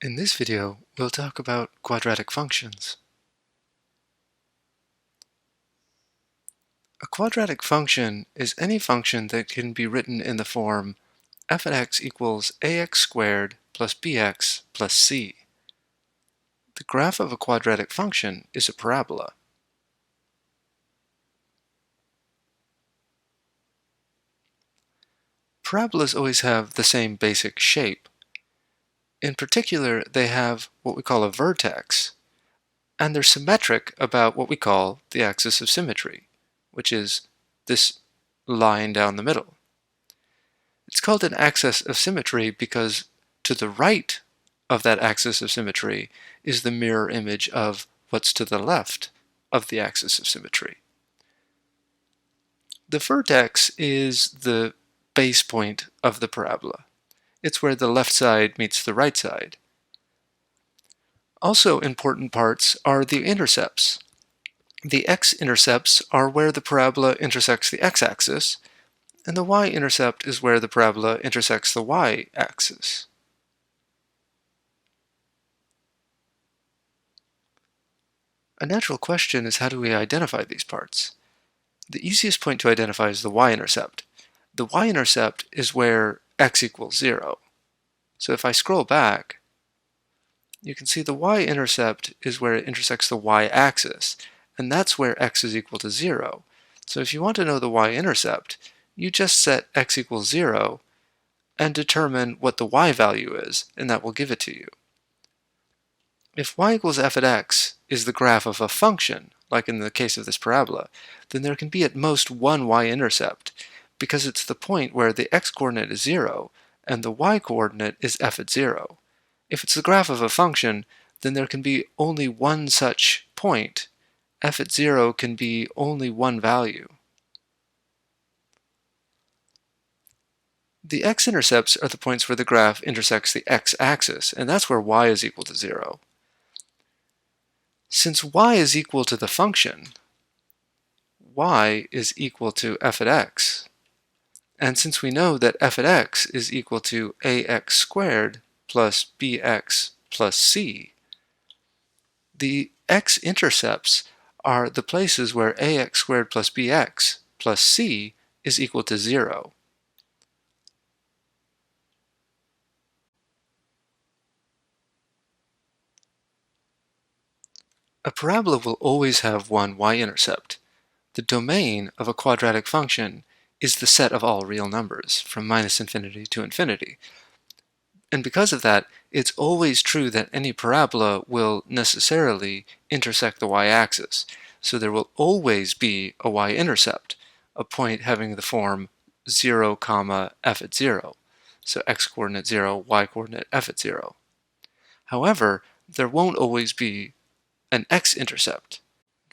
In this video, we'll talk about quadratic functions. A quadratic function is any function that can be written in the form f of x equals ax squared plus bx plus c. The graph of a quadratic function is a parabola. Parabolas always have the same basic shape. In particular, they have what we call a vertex, and they're symmetric about what we call the axis of symmetry, which is this line down the middle. It's called an axis of symmetry because to the right of that axis of symmetry is the mirror image of what's to the left of the axis of symmetry. The vertex is the base point of the parabola. It's where the left side meets the right side. Also important parts are the intercepts. The x-intercepts are where the parabola intersects the x-axis, and the y-intercept is where the parabola intersects the y-axis. A natural question is, how do we identify these parts? The easiest point to identify is the y-intercept. The y-intercept is where x equals 0. So if I scroll back, you can see the y-intercept is where it intersects the y-axis, and that's where x is equal to 0. So if you want to know the y-intercept, you just set x equals 0 and determine what the y value is, and that will give it to you. If y equals f at x is the graph of a function, like in the case of this parabola, then there can be at most one y-intercept, because it's the point where the x-coordinate is 0 and the y-coordinate is f at 0. If it's the graph of a function, then there can be only one such point. F at 0 can be only one value. The x-intercepts are the points where the graph intersects the x-axis, and that's where y is equal to 0. Since y is equal to the function, y is equal to f at x. And since we know that f at x is equal to ax squared plus bx plus c, the x-intercepts are the places where ax squared plus bx plus c is equal to 0. A parabola will always have one y-intercept. The domain of a quadratic function is the set of all real numbers, from minus infinity to infinity. And because of that, it's always true that any parabola will necessarily intersect the y-axis. So there will always be a y-intercept, a point having the form 0, f at 0. So x-coordinate 0, y-coordinate f at 0. However, there won't always be an x-intercept.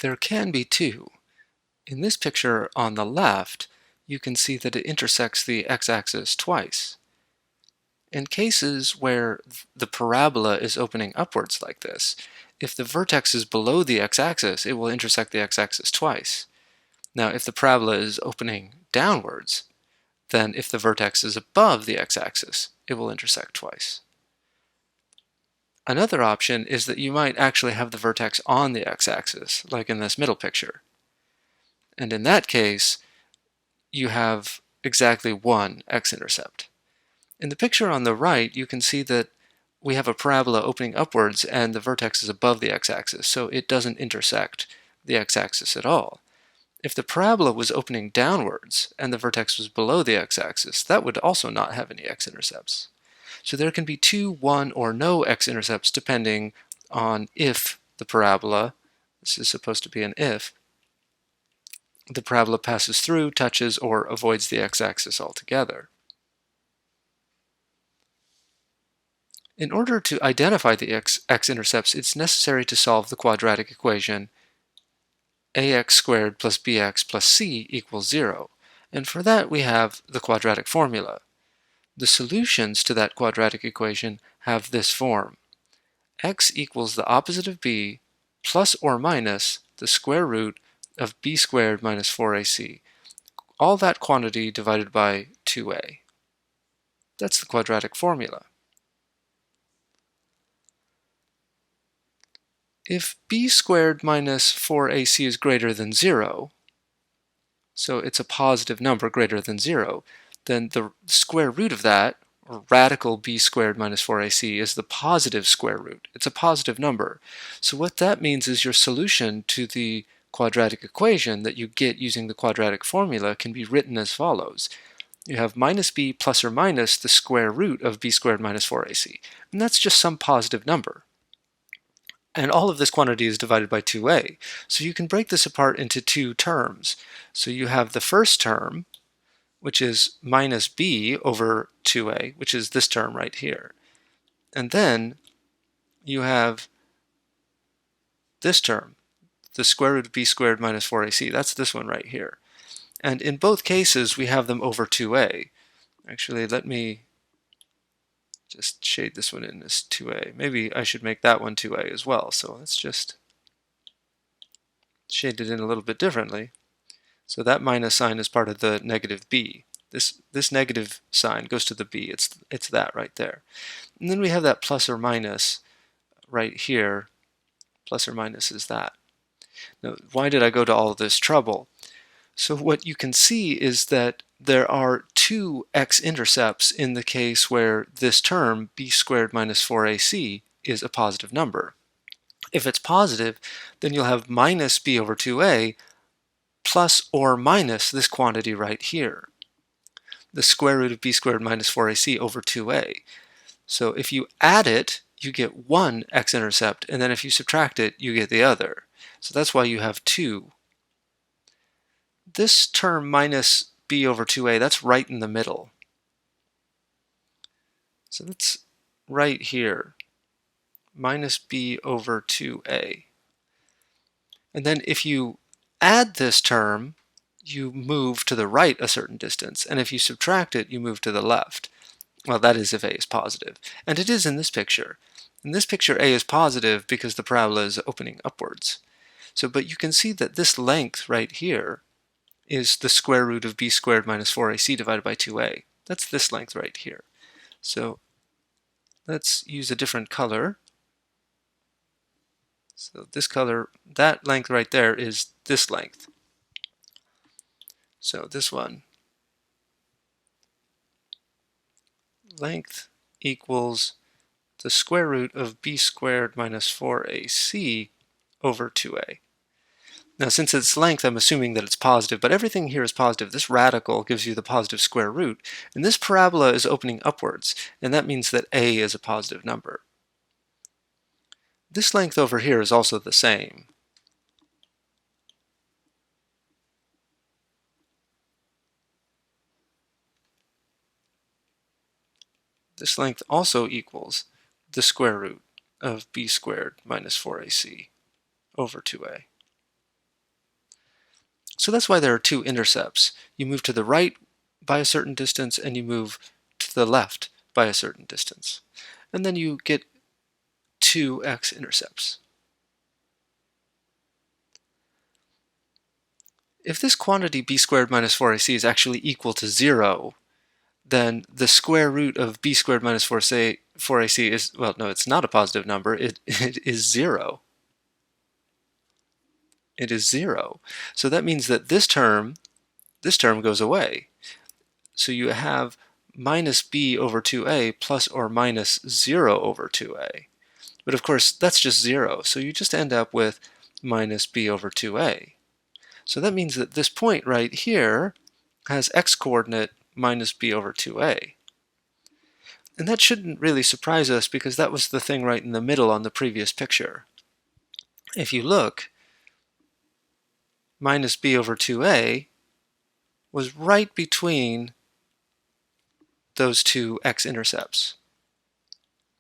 There can be two. In this picture on the left, you can see that it intersects the x-axis twice. In cases where the parabola is opening upwards like this, if the vertex is below the x-axis, it will intersect the x-axis twice. Now, if the parabola is opening downwards, then if the vertex is above the x-axis, it will intersect twice. Another option is that you might actually have the vertex on the x-axis, like in this middle picture. And in that case, you have exactly one x-intercept. In the picture on the right, you can see that we have a parabola opening upwards and the vertex is above the x-axis, so it doesn't intersect the x-axis at all. If the parabola was opening downwards and the vertex was below the x-axis, that would also not have any x-intercepts. So there can be two, one, or no x-intercepts depending on if the parabola, this is supposed to be an if, the parabola passes through, touches, or avoids the x-axis altogether. In order to identify the x-intercepts, it's necessary to solve the quadratic equation ax squared plus bx plus c equals 0. And for that we have the quadratic formula. The solutions to that quadratic equation have this form. X equals the opposite of b plus or minus the square root of b squared minus 4ac. All that quantity divided by 2a. That's the quadratic formula. If b squared minus 4ac is greater than 0, so it's a positive number greater than 0, then the square root of that, or radical b squared minus 4ac, is the positive square root. It's a positive number. So what that means is your solution to the quadratic equation that you get using the quadratic formula can be written as follows. You have minus b plus or minus the square root of b squared minus 4ac. And that's just some positive number. And all of this quantity is divided by 2a. So you can break this apart into two terms. So you have the first term, which is minus b over 2a, which is this term right here. And then you have this term, the square root of b squared minus 4ac. That's this one right here. And in both cases, we have them over 2a. Actually, let me just shade this one in as 2a. Maybe I should make that one 2a as well. So let's just shade it in a little bit differently. So that minus sign is part of the negative b. This negative sign goes to the b. It's that right there. And then we have that plus or minus right here. Plus or minus is that. Now, why did I go to all of this trouble? So what you can see is that there are two x-intercepts in the case where this term, b squared minus 4ac, is a positive number. If it's positive, then you'll have minus b over 2a plus or minus this quantity right here, the square root of b squared minus 4ac over 2a. So if you add it, you get one x-intercept, and then if you subtract it, you get the other. So that's why you have two. This term minus b over 2a, that's right in the middle. So that's right here, minus b over 2a. And then if you add this term, you move to the right a certain distance, and if you subtract it, you move to the left. Well, that is if a is positive. And it is in this picture. In this picture, a is positive because the parabola is opening upwards. So, but you can see that this length right here is the square root of b squared minus 4ac divided by 2a. That's this length right here. So let's use a different color. So this color, that length right there is this length. So this one, length equals the square root of b squared minus 4ac over 2a. Now, since it's length, I'm assuming that it's positive, but everything here is positive. This radical gives you the positive square root, and this parabola is opening upwards, and that means that a is a positive number. This length over here is also the same. This length also equals the square root of b squared minus 4ac over 2a. So that's why there are two intercepts. You move to the right by a certain distance, and you move to the left by a certain distance. And then you get two x-intercepts. If this quantity b squared minus 4ac is actually equal to 0, then the square root of b squared minus 4ac is, well, no, it's not a positive number. It is 0. It is 0. So that means that this term goes away. So you have minus b over 2a plus or minus 0 over 2a. But of course, that's just 0. So you just end up with minus b over 2a. So that means that this point right here has x-coordinate minus b over 2a. And that shouldn't really surprise us because that was the thing right in the middle on the previous picture. If you look, minus b over 2a was right between those two x-intercepts.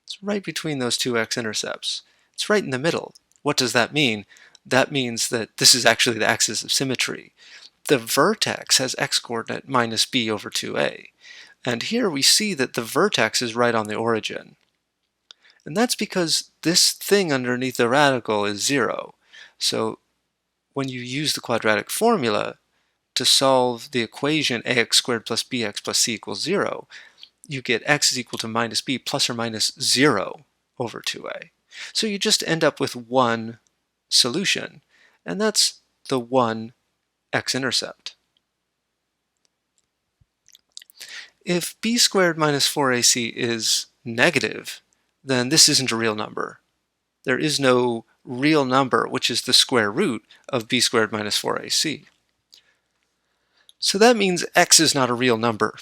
It's right between those two x-intercepts. It's right in the middle. What does that mean? That means that this is actually the axis of symmetry. The vertex has x-coordinate minus b over 2a. And here we see that the vertex is right on the origin. And that's because this thing underneath the radical is 0. So when you use the quadratic formula to solve the equation ax squared plus bx plus c equals 0, you get x is equal to minus b plus or minus 0 over 2a. So you just end up with one solution, and that's the one x-intercept. If b squared minus 4ac is negative, then this isn't a real number. There is no real number, which is the square root of b squared minus 4ac. So that means x is not a real number.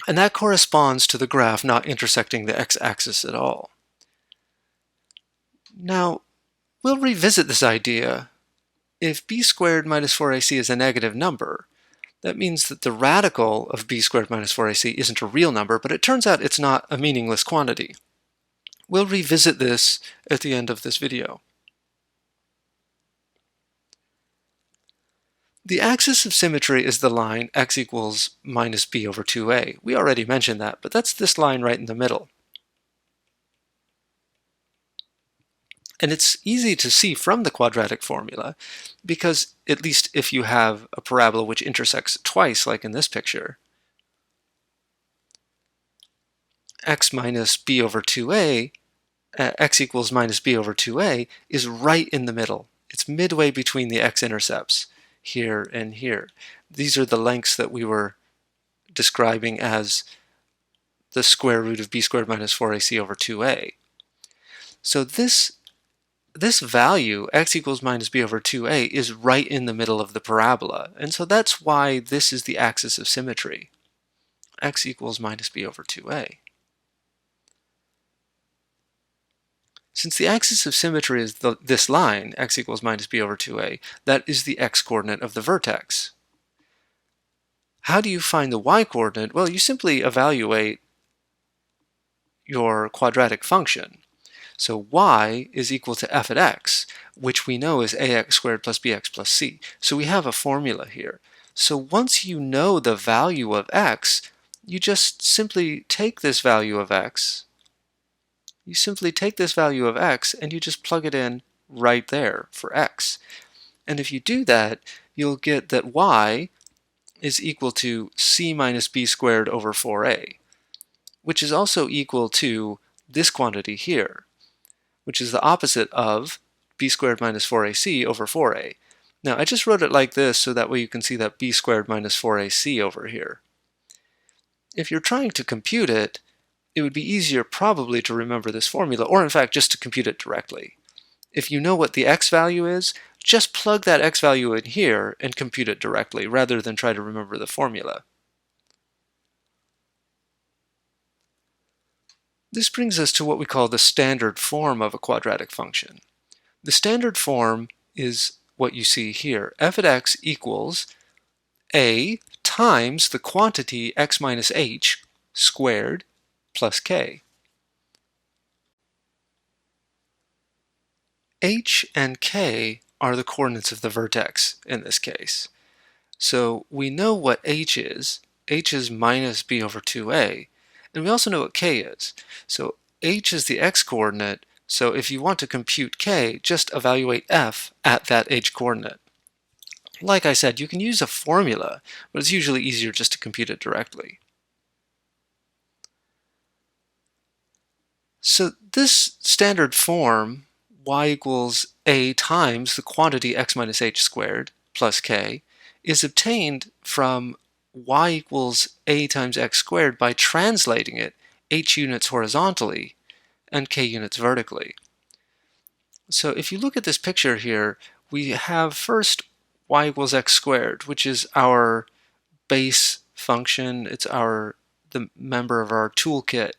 And that corresponds to the graph not intersecting the x-axis at all. Now, we'll revisit this idea. If b squared minus 4ac is a negative number, that means that the radical of b squared minus 4ac isn't a real number, but it turns out it's not a meaningless quantity. We'll revisit this at the end of this video. The axis of symmetry is the line x equals minus b over 2a. We already mentioned that, but that's this line right in the middle. And it's easy to see from the quadratic formula because, at least if you have a parabola which intersects twice, like in this picture, x minus b over 2a, x equals minus b over 2a is right in the middle. It's midway between the x-intercepts, here and here. These are the lengths that we were describing as the square root of b squared minus 4ac over 2a. So this value, x equals minus b over 2a, is right in the middle of the parabola. And so that's why this is the axis of symmetry. X equals minus b over 2a. Since the axis of symmetry is this line, x equals minus b over 2a, that is the x-coordinate of the vertex. How do you find the y-coordinate? Well, you simply evaluate your quadratic function. So y is equal to f at x, which we know is ax squared plus bx plus c. So we have a formula here. So once you know the value of x, you just simply take this value of x, and you just plug it in right there for x. And if you do that, you'll get that y is equal to c minus b squared over 4a, which is also equal to this quantity here, which is the opposite of b squared minus 4ac over 4a. Now, I just wrote it like this so that way you can see that b squared minus 4ac over here. If you're trying to compute it, it would be easier probably to remember this formula, or in fact just to compute it directly. If you know what the x value is, just plug that x value in here and compute it directly, rather than try to remember the formula. This brings us to what we call the standard form of a quadratic function. The standard form is what you see here. F at x equals a times the quantity x minus h squared plus k. H and k are the coordinates of the vertex in this case. So we know what h is. H is minus b over 2a. And we also know what k is. So h is the x-coordinate, so if you want to compute k, just evaluate f at that h-coordinate. Like I said, you can use a formula, but it's usually easier just to compute it directly. So this standard form, y equals a times the quantity x minus h squared plus k, is obtained from y equals a times x squared by translating it h units horizontally and k units vertically. So if you look at this picture here, we have first y equals x squared, which is our base function. It's the member of our toolkit,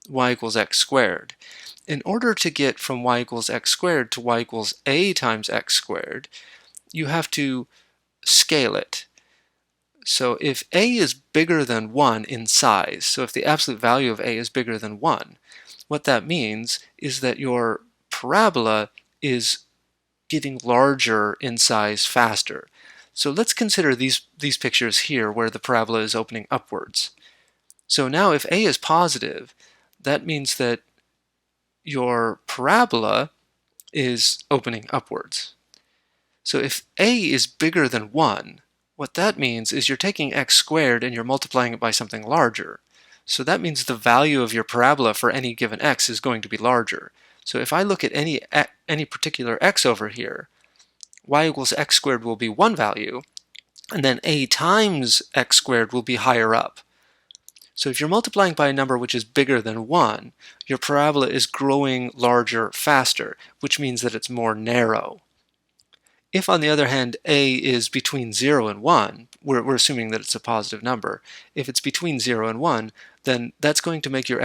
y equals x squared. In order to get from y equals x squared to y equals a times x squared, you have to scale it. So if a is bigger than 1 in size, so if the absolute value of a is bigger than 1, what that means is that your parabola is getting larger in size faster. So let's consider these pictures here where the parabola is opening upwards. So now if a is positive, that means that your parabola is opening upwards. So if a is bigger than 1, what that means is you're taking x squared and you're multiplying it by something larger. So that means the value of your parabola for any given x is going to be larger. So if I look at any particular x over here, y equals x squared will be one value, and then a times x squared will be higher up. So if you're multiplying by a number which is bigger than 1, your parabola is growing larger faster, which means that it's more narrow. If, on the other hand, a is between 0 and 1, we're assuming that it's a positive number. If it's between 0 and 1, then that's going to make your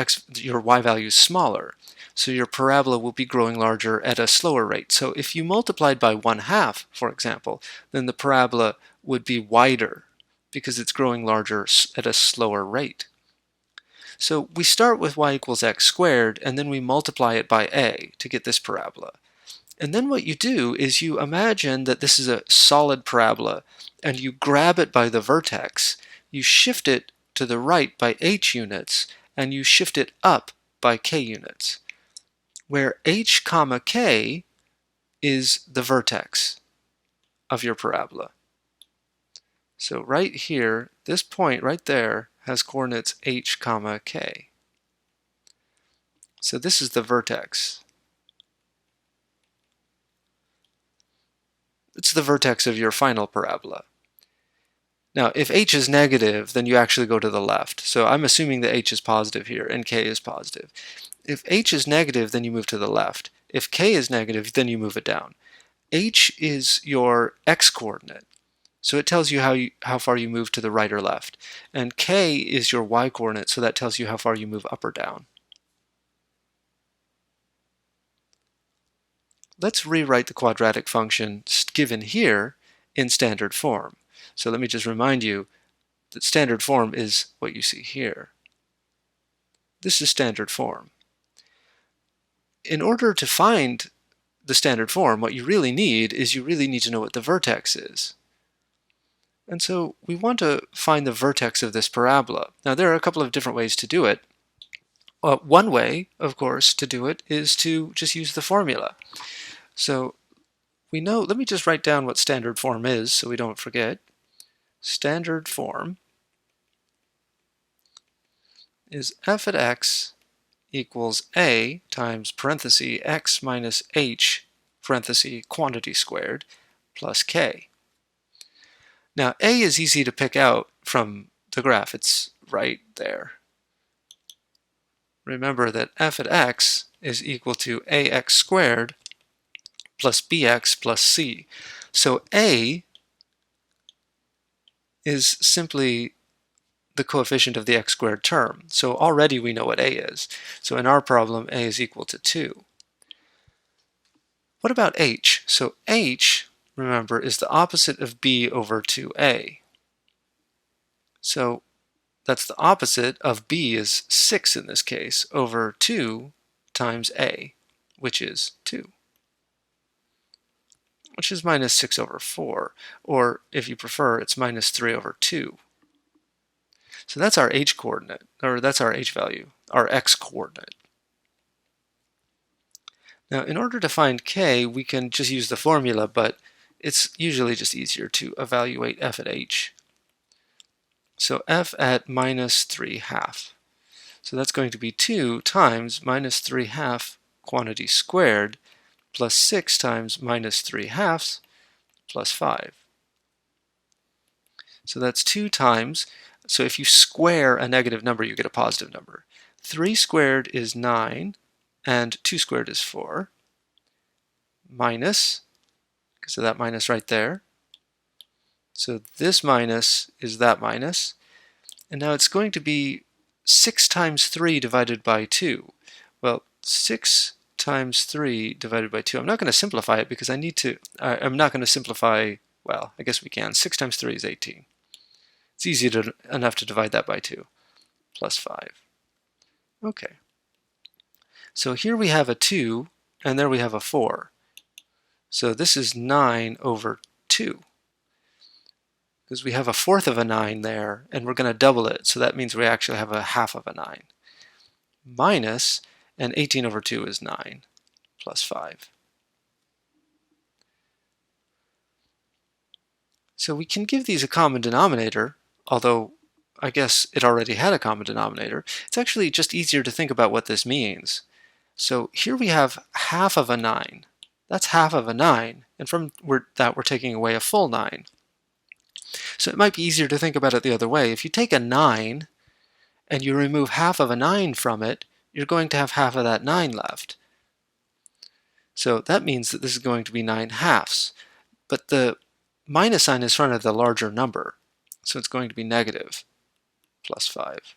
y values smaller. So your parabola will be growing larger at a slower rate. So if you multiplied by 1/2, for example, then the parabola would be wider because it's growing larger at a slower rate. So we start with y equals x squared, and then we multiply it by a to get this parabola. And then what you do is you imagine that this is a solid parabola, and you grab it by the vertex, you shift it to the right by h units, and you shift it up by k units, where h comma k is the vertex of your parabola. So right here, this point right there has coordinates h comma k. So this is the vertex. It's the vertex of your final parabola. Now, if h is negative, then you actually go to the left. So I'm assuming that h is positive here and k is positive. If h is negative, then you move to the left. If k is negative, then you move it down. H is your x-coordinate. So it tells you how far you move to the right or left. And k is your y-coordinate, so that tells you how far you move up or down. Let's rewrite the quadratic function given here in standard form. So let me just remind you that standard form is what you see here. This is standard form. In order to find the standard form, what you really need to know what the vertex is. And so we want to find the vertex of this parabola. Now there are a couple of different ways to do it. One way, of course, to do it is to just use the formula. So we know, let me just write down what standard form is so we don't forget. Standard form is f at x equals a times parenthesis x minus h parenthesis quantity squared plus k. Now a is easy to pick out from the graph. It's right there. Remember that f at x is equal to ax squared plus bx plus c. So a is simply the coefficient of the x squared term. So already we know what a is. So in our problem, a is equal to 2. What about h? So h, remember, is the opposite of b over 2a. So that's the opposite of b is 6 in this case, over 2 times a, which is 2. Which is minus 6 over 4, or if you prefer, it's minus 3 over 2. So that's our h coordinate, or that's our h value, our x coordinate. Now, in order to find k, we can just use the formula, but it's usually just easier to evaluate f at h. So f at minus 3/2. So that's going to be 2 times minus 3/2 quantity squared plus 6 times minus 3/2 plus 5. So that's 2 times, so if you square a negative number, you get a positive number. 3 squared is 9, and 2 squared is 4, minus, because of that minus right there. So this minus is that minus, and now it's going to be 6 times 3 divided by 2. Well, 6 times 3 divided by 2, I'm not going to simplify it because I'm not going to simplify, well, I guess we can. 6 times 3 is 18. It's easy enough to divide that by 2, plus 5. Okay. So here we have a 2, and there we have a 4. So this is 9 over 2. Because we have a fourth of a 9 there, and we're going to double it, so that means we actually have a half of a 9. Minus, and 18 over 2 is 9, plus 5. So we can give these a common denominator, although I guess it already had a common denominator, it's actually just easier to think about what this means. So here we have half of a 9. That's half of a 9, and from that we're taking away a full 9. So it might be easier to think about it the other way. If you take a 9 and you remove half of a 9 from it, you're going to have half of that 9 left. So that means that this is going to be 9 halves. But the minus sign is in front of the larger number, so it's going to be negative plus 5.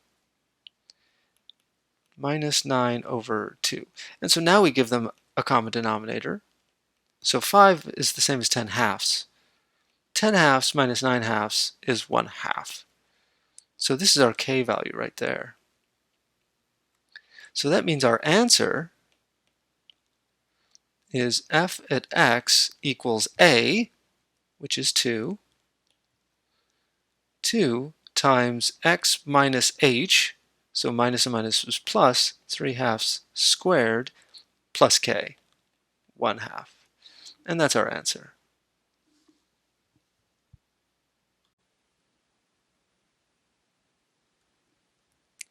Minus 9 over 2. And so now we give them a common denominator. So 5 is the same as 10 halves. 10 halves minus 9 halves is 1 half. So this is our k value right there. So that means our answer is f at x equals a, which is 2 times x minus h, so minus and minus is plus, 3 halves squared, plus k, 1 half. And that's our answer.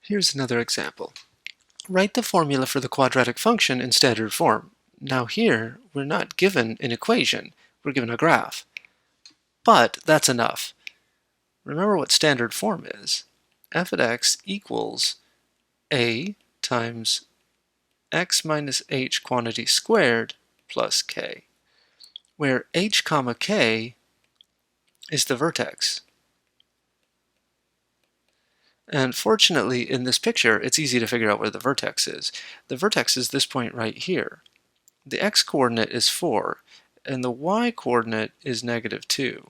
Here's another example. Write the formula for the quadratic function in standard form. Now here, we're not given an equation, we're given a graph. But that's enough. Remember what standard form is. F at x equals a times x minus h quantity squared plus k, where h comma k is the vertex. And fortunately, in this picture, it's easy to figure out where the vertex is. The vertex is this point right here. The x-coordinate is 4, and the y-coordinate is negative 2.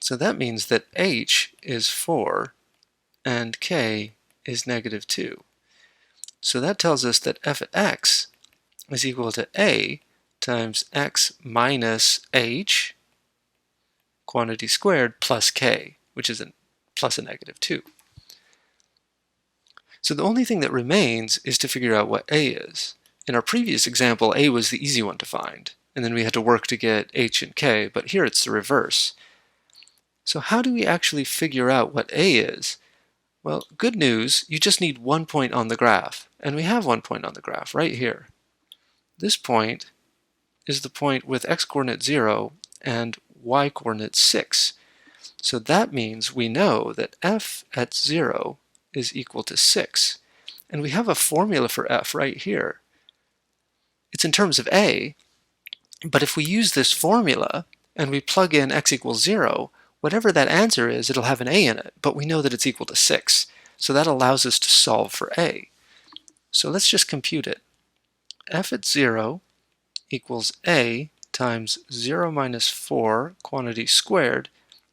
So that means that h is 4, and k is negative 2. So that tells us that f at x is equal to a times x minus h quantity squared plus k, which is plus a negative 2. So the only thing that remains is to figure out what a is. In our previous example, a was the easy one to find, and then we had to work to get h and k, but here it's the reverse. So how do we actually figure out what a is? Well, good news, you just need 1 point on the graph, and we have 1 point on the graph right here. This point is the point with x-coordinate 0 and y-coordinate 6. So that means we know that f at 0 is equal to 6. And we have a formula for f right here. It's in terms of a, but if we use this formula and we plug in x equals 0, whatever that answer is, it'll have an a in it, but we know that it's equal to 6. So that allows us to solve for a. So let's just compute it. F at 0 equals a times 0 minus 4 quantity squared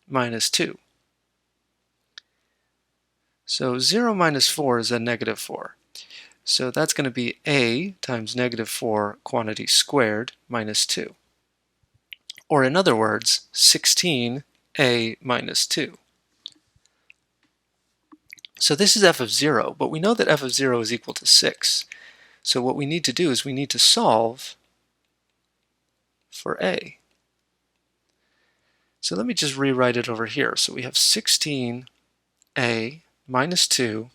minus 2. So 0 minus 4 is a negative 4. So that's going to be a times negative 4 quantity squared minus 2. Or in other words, 16a minus 2. So this is f of 0, but we know that f of 0 is equal to 6. So what we need to do is we need to solve for a. So let me just rewrite it over here. So we have 16a minus 2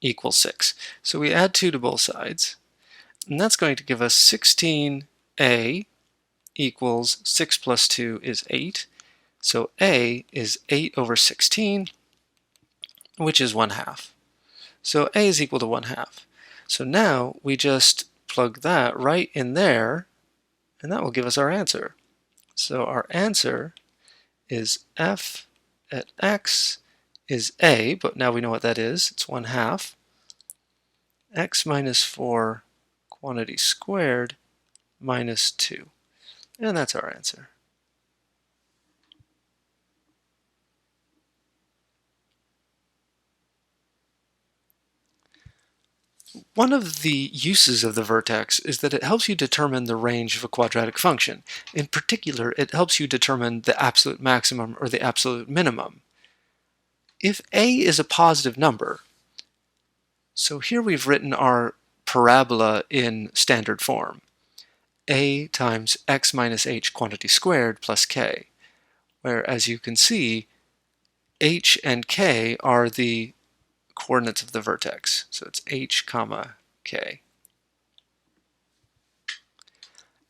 equals 6. So we add 2 to both sides, and that's going to give us 16a equals 6 plus 2 is 8. So a is 8 over 16, which is 1 half. So a is equal to 1 half. So now we just plug that right in there, and that will give us our answer. So our answer is f at x is a, but now we know what that is. It's 1 half. X minus 4 quantity squared minus 2. And that's our answer. One of the uses of the vertex is that it helps you determine the range of a quadratic function. In particular, it helps you determine the absolute maximum or the absolute minimum. If a is a positive number, so here we've written our parabola in standard form, a times x minus h quantity squared plus k. where, as you can see, h and k are the coordinates of the vertex. So it's h comma k.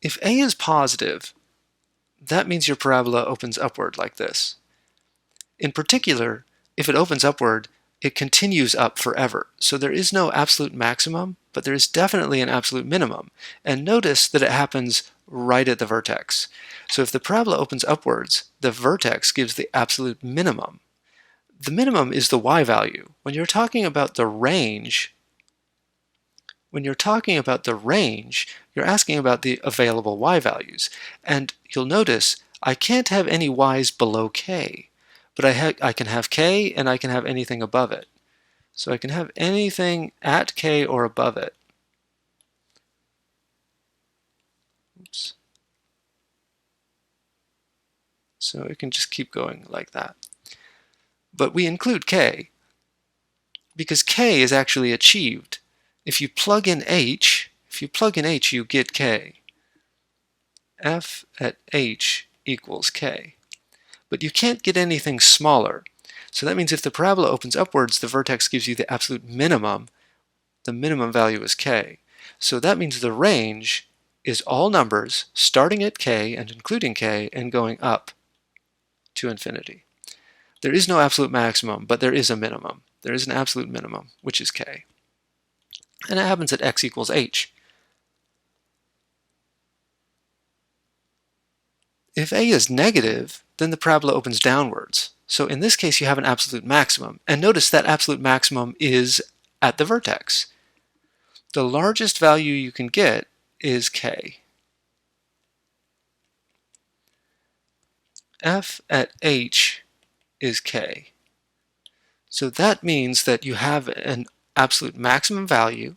If a is positive, that means your parabola opens upward like this. In particular, if it opens upward, it continues up forever. So there is no absolute maximum, but there is definitely an absolute minimum. And notice that it happens right at the vertex. So if the parabola opens upwards, the vertex gives the absolute minimum. The minimum is the y value. When you're talking about the range, you're asking about the available y values. And you'll notice I can't have any y's below k, but I can have k and I can have anything above it. So I can have anything at k or above it. Oops. So it can just keep going like that. But we include k because k is actually achieved. If you plug in h, you get k. F at h equals k. But you can't get anything smaller. So that means if the parabola opens upwards, the vertex gives you the absolute minimum. The minimum value is k. So that means the range is all numbers starting at k and including k and going up to infinity. There is no absolute maximum, but there is a minimum. There is an absolute minimum, which is k. And it happens at x equals h. If a is negative, then the parabola opens downwards. So in this case, you have an absolute maximum. And notice that absolute maximum is at the vertex. The largest value you can get is k. F at h is k. So that means that you have an absolute maximum value.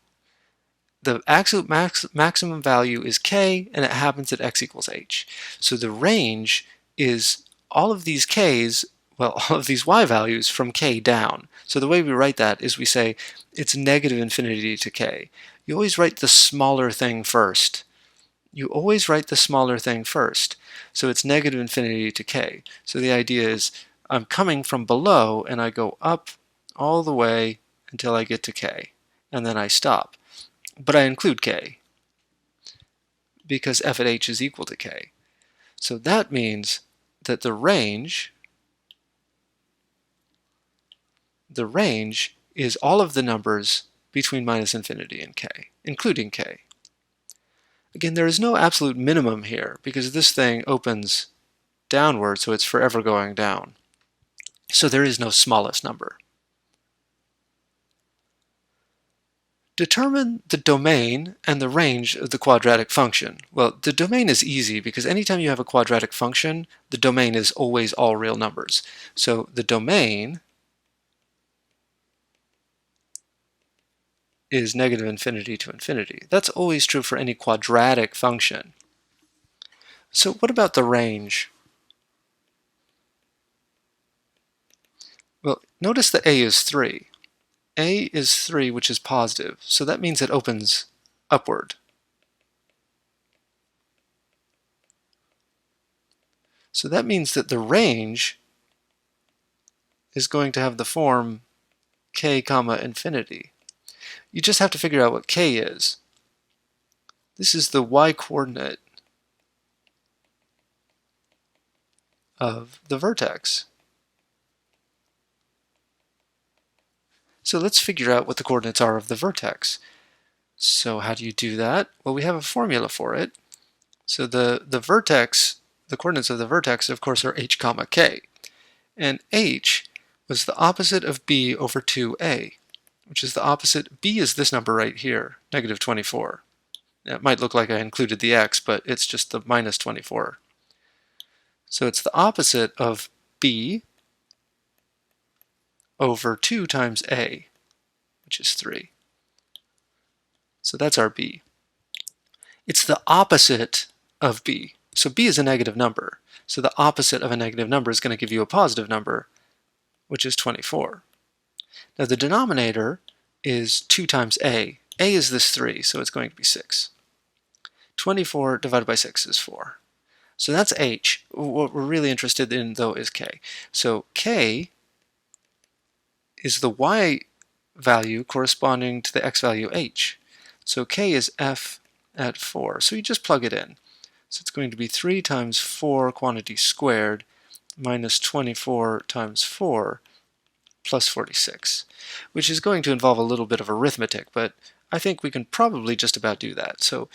The absolute maximum value is k, and it happens at x equals h. So the range is all of these k's, well, all of these y values from k down. So the way we write that is we say it's negative infinity to k. You always write the smaller thing first. So it's negative infinity to k. So the idea is I'm coming from below and I go up all the way until I get to k, and then I stop. But I include k because f at h is equal to k. So that means that the range is all of the numbers between minus infinity and k, including k. Again, there is no absolute minimum here because this thing opens downward, so it's forever going down. So there is no smallest number. Determine the domain and the range of the quadratic function. Well, the domain is easy because anytime you have a quadratic function, the domain is always all real numbers. So the domain is negative infinity to infinity. That's always true for any quadratic function. So what about the range? Well, notice that a is 3. A is 3, which is positive, so that means it opens upward. So that means that the range is going to have the form k comma infinity. You just have to figure out what k is. This is the y-coordinate of the vertex. So let's figure out what the coordinates are of the vertex. So how do you do that? Well, we have a formula for it. So the coordinates of the vertex, of course, are h comma k. And h was the opposite of b over 2a, which is the opposite. B is this number right here, negative 24. Now, it might look like I included the x, but it's just the minus 24. So it's the opposite of b over 2 times a, which is 3. So that's our b. It's the opposite of b. So b is a negative number. So the opposite of a negative number is going to give you a positive number, which is 24. Now the denominator is 2 times a. A is this 3, so it's going to be 6. 24 divided by 6 is 4. So that's h. What we're really interested in, though, is k. So k is the y value corresponding to the x value h. So k is f at 4. So you just plug it in. So it's going to be 3 times 4 quantity squared minus 24 times 4 plus 46, which is going to involve a little bit of arithmetic, but I think we can probably just about do that. So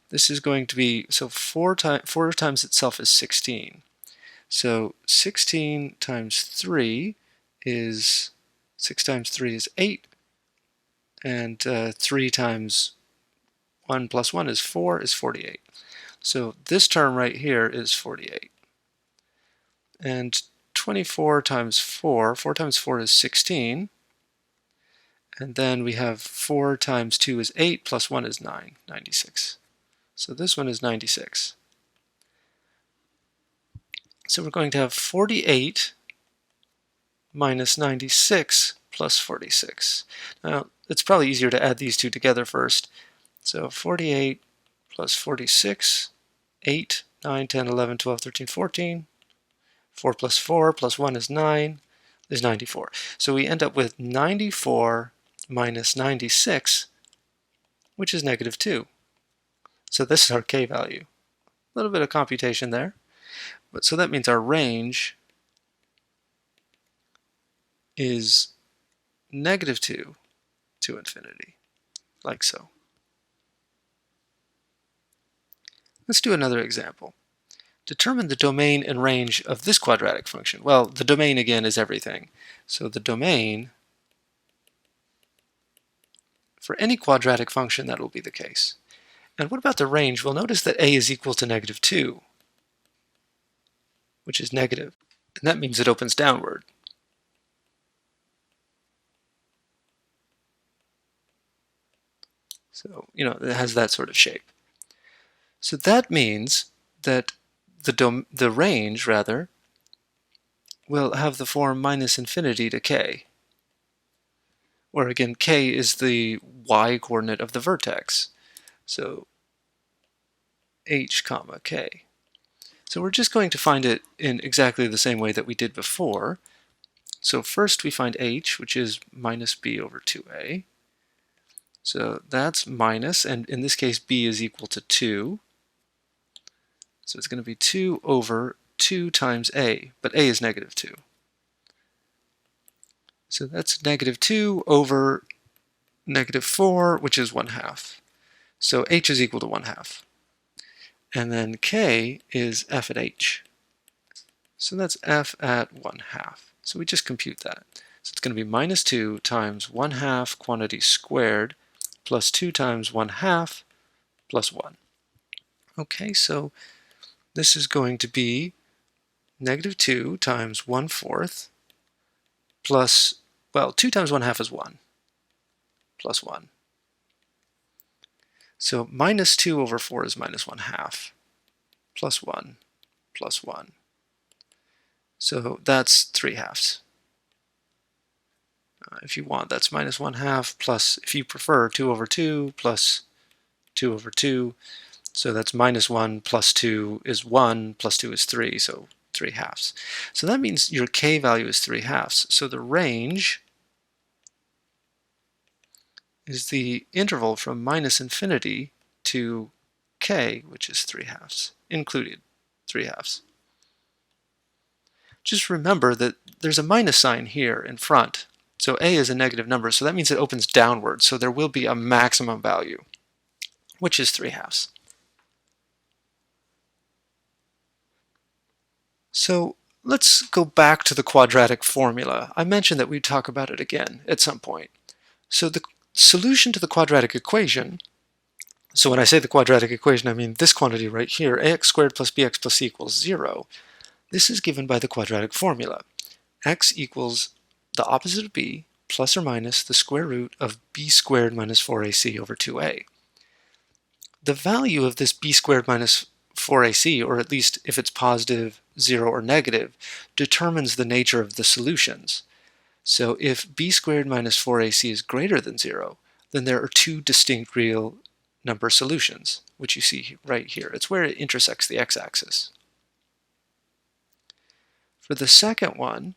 this is going to be, so 4 times itself is 16. So 16 times 3 is, 6 times 3 is 8, and 3 times 1 plus 1 is 4, is 48. So this term right here is 48. And 24 times 4, 4 times 4 is 16, and then we have 4 times 2 is 8, plus 1 is 9, 96. So this one is 96. So we're going to have 48 minus 96 plus 46. Now, it's probably easier to add these two together first. So 48 plus 46, 8, 9, 10, 11, 12, 13, 14. 4 plus 4 plus 1 is 9, is 94. So we end up with 94 minus 96, which is negative 2. So this is our k value. A little bit of computation there. But so that means our range is negative 2 to infinity, like so. Let's do another example. Determine the domain and range of this quadratic function. Well, the domain again is everything. So the domain, for any quadratic function, that will be the case. And what about the range? Well, notice that a is equal to negative 2, which is negative. And that means it opens downward. So, it has that sort of shape. So that means that the range, rather, will have the form minus infinity to k, where again k is the y-coordinate of the vertex. So h comma k. So we're just going to find it in exactly the same way that we did before. So first we find h, which is minus b over 2a. So that's minus, and in this case b is equal to 2. So it's going to be 2 over 2 times a, but a is negative 2. So that's negative 2 over negative 4, which is 1/2. So h is equal to 1/2. And then k is f at h. So that's f at 1/2. So we just compute that. So it's going to be minus 2 times 1/2 quantity squared plus 2 times 1/2 plus 1. Okay, so this is going to be negative 2 times 1/4 plus, well, 2 times 1/2 is 1, plus 1. So minus 2 over 4 is minus 1/2, plus 1, plus 1. So that's 3/2. If you want, that's minus 1/2 plus, if you prefer, 2 over 2 plus 2 over 2. So that's minus 1 plus 2 is 1, plus 2 is 3, so 3/2. So that means your k value is 3/2. So the range is the interval from minus infinity to k, which is 3/2, included 3/2. Just remember that there's a minus sign here in front. So a is a negative number, so that means it opens downward, so there will be a maximum value, which is 3/2. So let's go back to the quadratic formula. I mentioned that we'd talk about it again at some point. So the solution to the quadratic equation, so when I say the quadratic equation, I mean this quantity right here, ax squared plus bx plus c equals 0. This is given by the quadratic formula. X equals the opposite of b plus or minus the square root of b squared minus 4ac over 2a. The value of this b squared minus 4ac, or at least if it's positive, 0, or negative, determines the nature of the solutions. So if b squared minus 4ac is greater than 0, then there are two distinct real number solutions, which you see right here. It's where it intersects the x-axis. For the second one,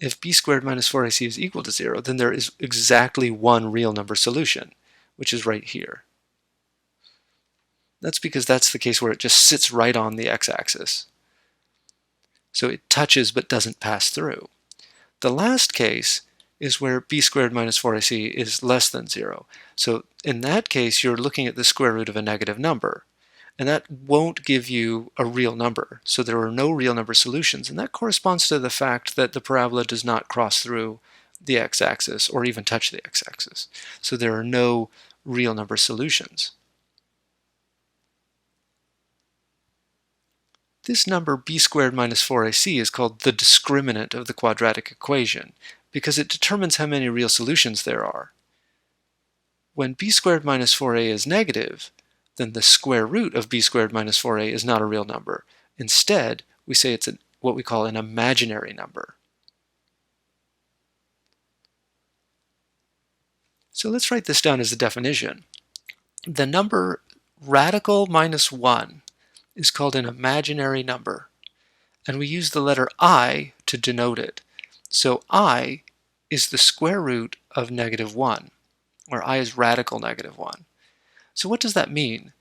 if b squared minus 4ac is equal to 0, then there is exactly one real number solution, which is right here. That's because that's the case where it just sits right on the x-axis. So it touches but doesn't pass through. The last case is where b squared minus 4ac is less than 0. So in that case, you're looking at the square root of a negative number. And that won't give you a real number. So there are no real number solutions. And that corresponds to the fact that the parabola does not cross through the x-axis or even touch the x-axis. So there are no real number solutions. This number b squared minus 4ac is called the discriminant of the quadratic equation because it determines how many real solutions there are. When b squared minus 4a is negative, then the square root of b squared minus 4a is not a real number. Instead, we say it's what we call an imaginary number. So let's write this down as a definition. The number radical minus 1 is called an imaginary number, and we use the letter I to denote it. So I is the square root of negative 1, where I is radical negative 1. So what does that mean?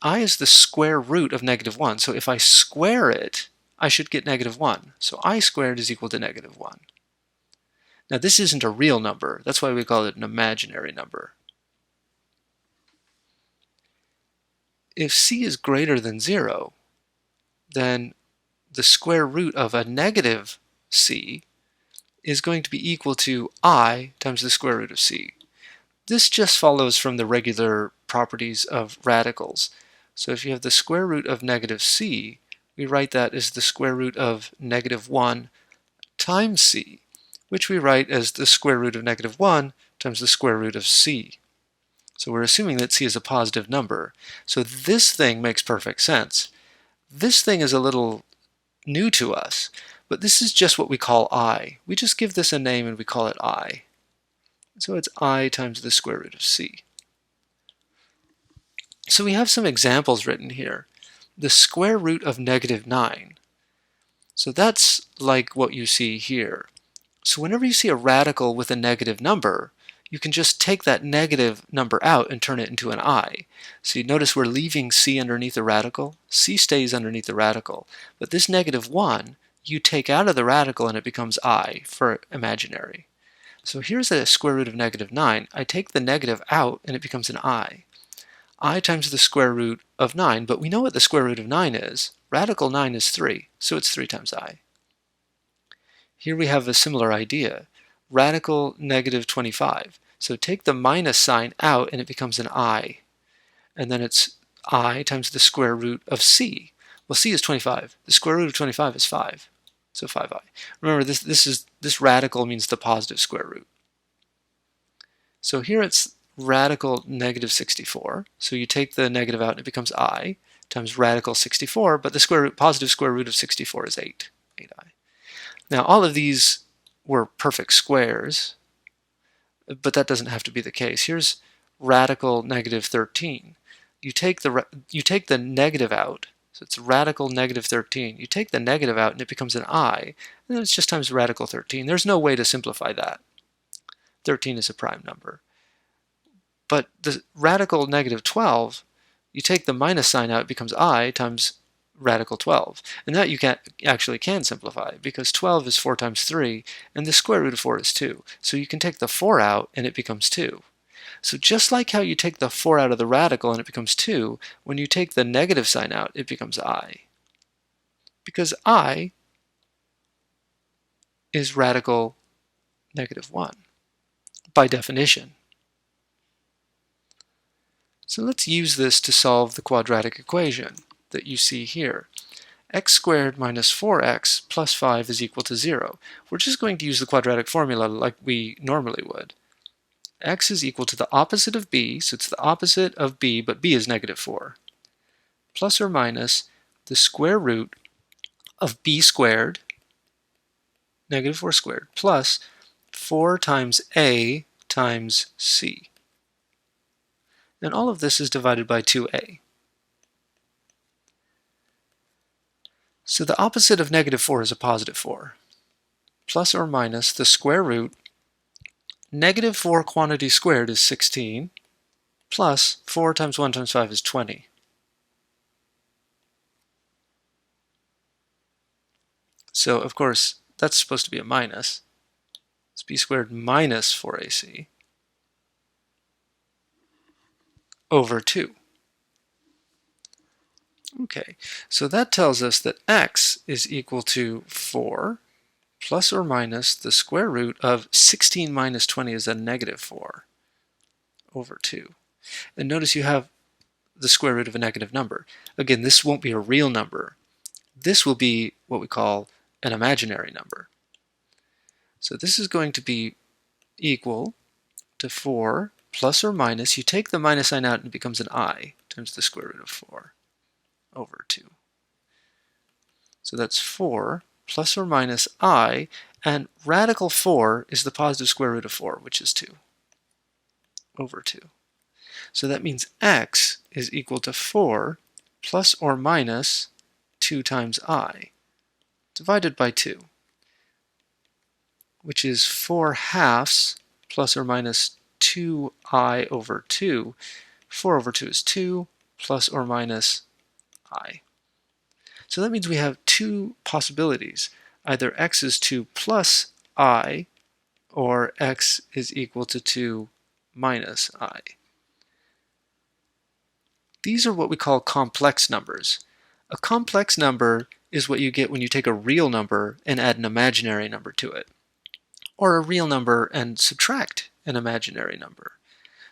I is the square root of negative 1, so if I square it, I should get negative 1. So I squared is equal to negative 1. Now this isn't a real number, that's why we call it an imaginary number. If c is greater than 0, then the square root of a negative c is going to be equal to I times the square root of c. This just follows from the regular properties of radicals. So if you have the square root of negative c, we write that as the square root of negative 1 times c, which we write as the square root of negative 1 times the square root of c. So we're assuming that c is a positive number. So this thing makes perfect sense. This thing is a little new to us, but this is just what we call I. We just give this a name and we call it I. So it's I times the square root of c. So we have some examples written here. The square root of negative 9. So that's like what you see here. So whenever you see a radical with a negative number, you can just take that negative number out and turn it into an I. So you notice we're leaving c underneath the radical. C stays underneath the radical. But this negative 1, you take out of the radical and it becomes I for imaginary. So here's a square root of negative 9. I take the negative out and it becomes an I. I times the square root of 9, but we know what the square root of 9 is. Radical 9 is 3, so it's 3 times I. Here we have a similar idea. Radical negative 25. So take the minus sign out and it becomes an I. And then it's I times the square root of c. Well, c is 25. The square root of 25 is 5. So 5i. Remember, this radical means the positive square root. So here it's radical negative 64. So you take the negative out and it becomes I times radical 64, but the positive square root of 64 is 8i. Now all of these were perfect squares, but that doesn't have to be the case. Here's radical negative 13. You take the negative out, so it's radical negative 13. You take the negative out and it becomes an I, and then it's just times radical 13. There's no way to simplify that. 13 is a prime number. But the radical negative 12, you take the minus sign out, it becomes I times radical 12. And that you can simplify, because 12 is 4 times 3, and the square root of 4 is 2. So you can take the 4 out, and it becomes 2. So just like how you take the 4 out of the radical and it becomes 2, when you take the negative sign out, it becomes I. Because I is radical negative 1, by definition. So let's use this to solve the quadratic equation that you see here. X squared minus 4x plus 5 is equal to 0. We're just going to use the quadratic formula like we normally would. X is equal to the opposite of b, so it's the opposite of b, but b is negative 4, plus or minus the square root of b squared, negative 4 squared, plus 4 times a times c. And all of this is divided by 2a. So the opposite of negative 4 is a positive 4. Plus or minus the square root. Negative 4 quantity squared is 16, plus 4 times 1 times 5 is 20. So, of course, that's supposed to be a minus. It's b squared minus 4ac over 2. Okay, so that tells us that x is equal to 4 plus or minus the square root of 16 minus 20 is a negative 4 over 2. And notice you have the square root of a negative number. Again, this won't be a real number. This will be what we call an imaginary number. So this is going to be equal to 4 plus or minus, you take the minus sign out and it becomes an I times the square root of 4 over 2. So that's 4 plus or minus I, and radical 4 is the positive square root of 4, which is 2 over 2. So that means x is equal to 4 plus or minus 2 times I divided by 2, which is 4 halves plus or minus 2I over 2. 4 over 2 is 2 plus or minus I. So that means we have two possibilities. Either x is 2 plus I, or x is equal to 2 minus I. These are what we call complex numbers. A complex number is what you get when you take a real number and add an imaginary number to it, or a real number and subtract an imaginary number.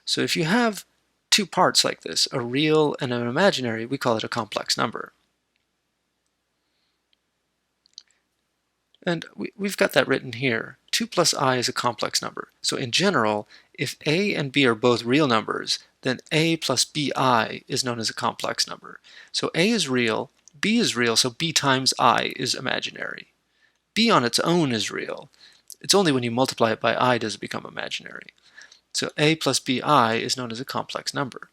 So if you have two parts like this, a real and an imaginary, we call it a complex number. And we've got that written here. 2 plus I is a complex number. So in general, if a and b are both real numbers, then a plus bi is known as a complex number. So a is real, b is real, so b times I is imaginary. B on its own is real. It's only when you multiply it by I does it become imaginary. So a plus bi is known as a complex number.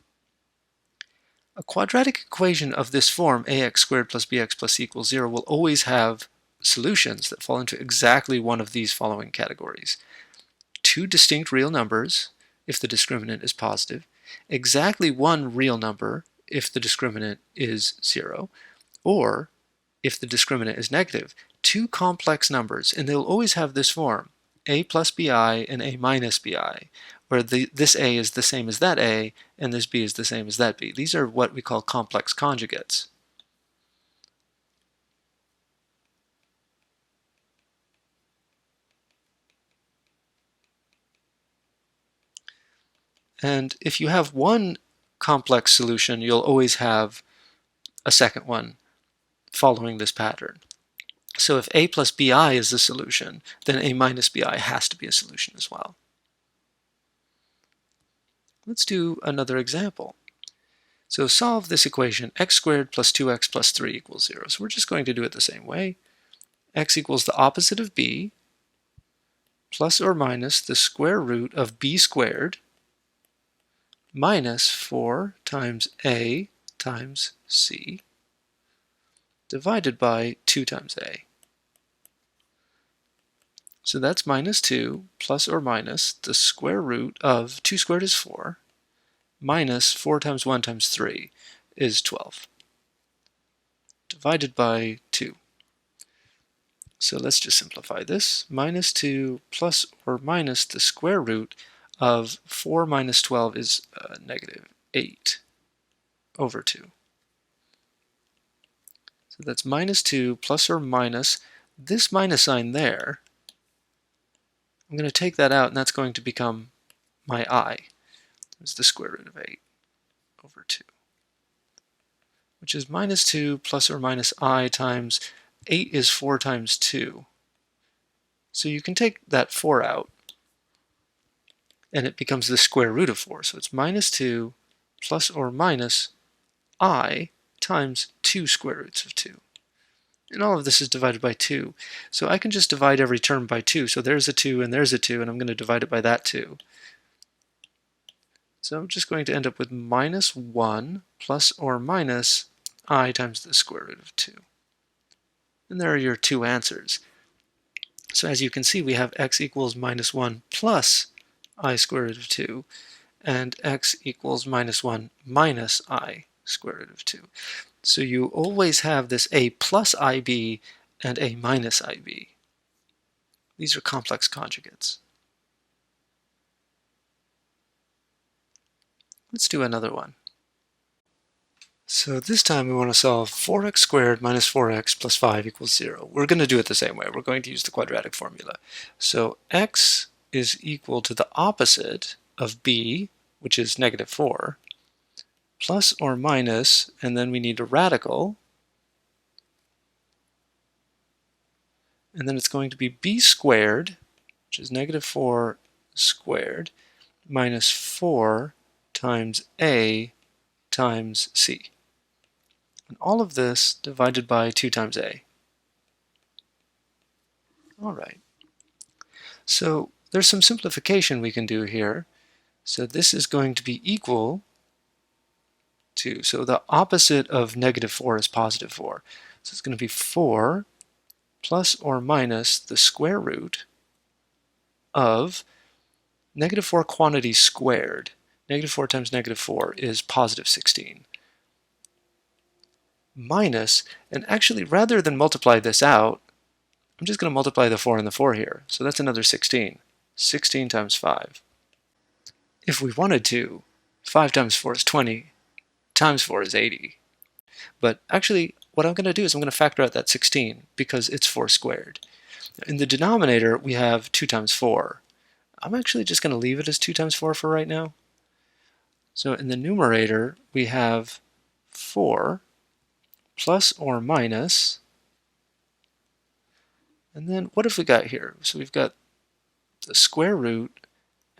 A quadratic equation of this form, ax squared plus bx plus c equals 0, will always have solutions that fall into exactly one of these following categories. Two distinct real numbers, if the discriminant is positive, exactly one real number, if the discriminant is 0, or, if the discriminant is negative, two complex numbers, and they'll always have this form, a plus bi and a minus bi, where this a is the same as that a, and this b is the same as that b. These are what we call complex conjugates. And if you have one complex solution, you'll always have a second one following this pattern. So if a plus bi is the solution, then a minus bi has to be a solution as well. Let's do another example. So solve this equation, x squared plus 2x plus 3 equals 0. So we're just going to do it the same way. X equals the opposite of b plus or minus the square root of b squared minus 4 times a times c divided by 2 times a. So that's minus 2 plus or minus the square root of 2 squared is 4 minus 4 times 1 times 3 is 12 divided by 2. So let's just simplify this. Minus 2 plus or minus the square root of 4 minus 12 is negative 8 over 2. So that's minus 2 plus or minus this minus sign there. I'm going to take that out, and that's going to become my I. It's the square root of 8 over 2, which is minus 2 plus or minus I times 8 is 4 times 2. So you can take that 4 out, and it becomes the square root of 4. So it's minus 2 plus or minus I times 2 square roots of 2. And all of this is divided by 2. So I can just divide every term by 2. So there's a 2 and there's a 2, and I'm going to divide it by that 2. So I'm just going to end up with minus 1 plus or minus I times the square root of 2. And there are your two answers. So as you can see, we have x equals minus 1 plus I square root of 2, and x equals minus 1 minus I square root of 2. So you always have this a plus ib and a minus ib. These are complex conjugates. Let's do another one. So this time we want to solve 4x squared minus 4x plus 5 equals 0. We're going to do it the same way. We're going to use the quadratic formula. So x is equal to the opposite of b, which is negative 4, plus or minus, and then we need a radical, and then it's going to be b squared, which is negative 4 squared, minus 4 times a times c. And all of this divided by 2 times a. All right. So there's some simplification we can do here. So this is going to be equal to, so the opposite of negative 4 is positive 4. So it's going to be 4 plus or minus the square root of negative 4 quantity squared. Negative 4 times negative 4 is positive 16. Minus, and actually rather than multiply this out, I'm just going to multiply the 4 and the 4 here. So that's another 16. 16 times 5. If we wanted to, 5 times 4 is 20, times 4 is 80. But actually, what I'm going to do is I'm going to factor out that 16 because it's 4 squared. In the denominator, we have 2 times 4. I'm actually just going to leave it as 2 times 4 for right now. So in the numerator, we have 4 plus or minus, and then what have we got here? So we've got the square root,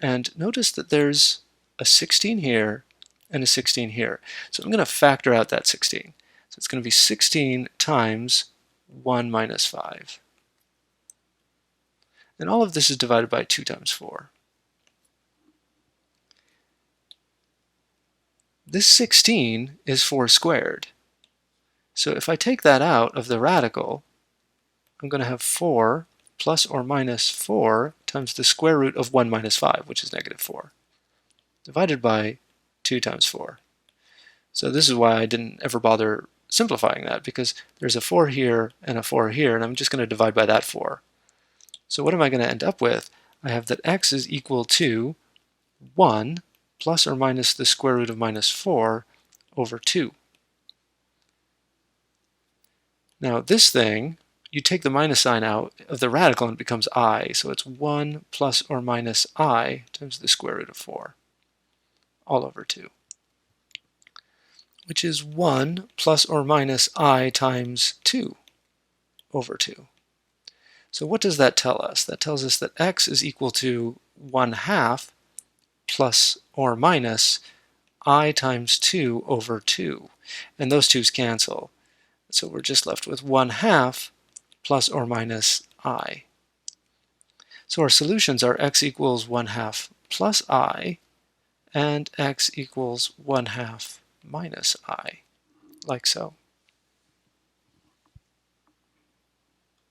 and notice that there's a 16 here and a 16 here. So I'm going to factor out that 16. So it's going to be 16 times 1 minus 5. And all of this is divided by 2 times 4. This 16 is 4 squared. So if I take that out of the radical, I'm going to have 4 plus or minus 4 times the square root of 1 minus 5, which is negative 4, divided by 2 times 4. So this is why I didn't ever bother simplifying that, because there's a 4 here and a 4 here, and I'm just going to divide by that 4. So what am I going to end up with? I have that x is equal to 1 plus or minus the square root of minus 4 over 2. Now this thing, you take the minus sign out of the radical and it becomes I, so it's 1 plus or minus I times the square root of 4, all over 2, which is 1 plus or minus I times 2 over 2. So what does that tell us? That tells us that x is equal to 1/2 plus or minus I times 2 over 2. And those 2's cancel. So we're just left with 1/2 plus or minus I. So our solutions are x equals 1/2 plus I and x equals 1/2 minus I, like so.